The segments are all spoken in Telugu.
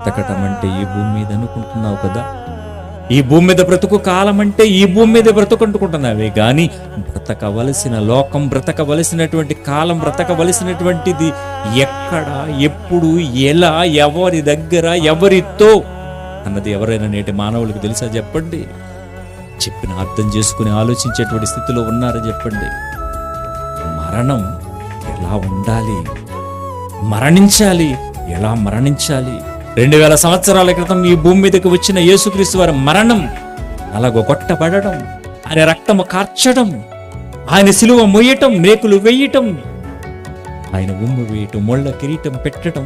బ్రతకటం అంటే ఈ భూమి మీద అనుకుంటున్నావు కదా, ఈ భూమి మీద బ్రతుకు కాలం అంటే ఈ భూమి మీద బ్రతుకుంటున్నావే గాని బ్రతకవలసిన లోకం, బ్రతకవలసినటువంటి కాలం, బ్రతకవలసినటువంటిది ఎక్కడ, ఎప్పుడు, ఎలా, ఎవరి దగ్గర, ఎవరితో అన్నది ఎవరైనా నేటి మానవులకు తెలుసా చెప్పండి? చెప్పిన అర్థం చేసుకుని ఆలోచించేటువంటి స్థితిలో ఉన్నారా చెప్పండి? మరణం ఎలా ఉండాలి, మరణించాలి, ఎలా మరణించాలి? 2000 సంవత్సరాల క్రితం ఈ భూమి మీదకి వచ్చిన యేసుక్రీస్తు వారి మరణం నలగొట్టబడడం, ఆయన రక్తము కార్చడం, ఆయన సిలువ మొయ్యటం, మేకులు వేయటం, ఆయన ఉమ్ము వేయటం, ముళ్ళ కిరీటం పెట్టడం,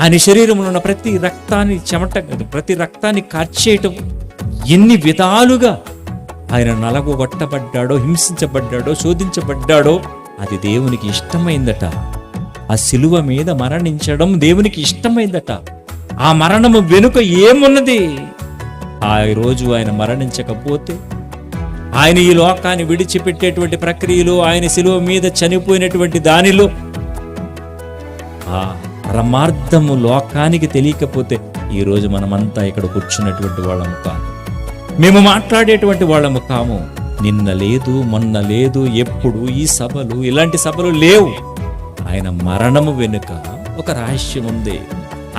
ఆయన శరీరంలో ఉన్న ప్రతి రక్తాన్ని కార్చేయటం, ఎన్ని విధాలుగా ఆయన నలగొట్టబడ్డాడో, హింసించబడ్డాడో, శోధించబడ్డాడో అది దేవునికి ఇష్టమైందట. ఆ సిలువ మీద మరణించడం దేవునికి ఇష్టమైందట. ఆ మరణము వెనుక ఏమున్నది? ఆ రోజు ఆయన మరణించకపోతే, ఆయన ఈ లోకాన్ని విడిచిపెట్టేటువంటి ప్రక్రియలో, ఆయన సిలువ మీద చనిపోయినటువంటి దానిలో ఆ పరమార్థము లోకానికి తెలియకపోతే ఈరోజు మనమంతా ఇక్కడ కూర్చున్నటువంటి వాళ్ళము కాదు, మేము మాట్లాడేటువంటి వాళ్ళము కాము. నిన్న లేదు, మొన్న లేదు, ఎప్పుడు ఈ సభలు, ఇలాంటి సభలు లేవు. ఆయన మరణము వెనుక ఒక రహస్యం ఉంది,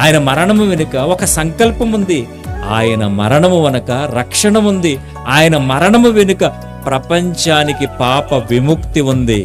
ఆయన మరణము వెనుక ఒక సంకల్పం ఉంది, ఆయన మరణము వెనుక రక్షణ ఉంది, ఆయన మరణము వెనుక ప్రపంచానికి పాప విముక్తి ఉంది.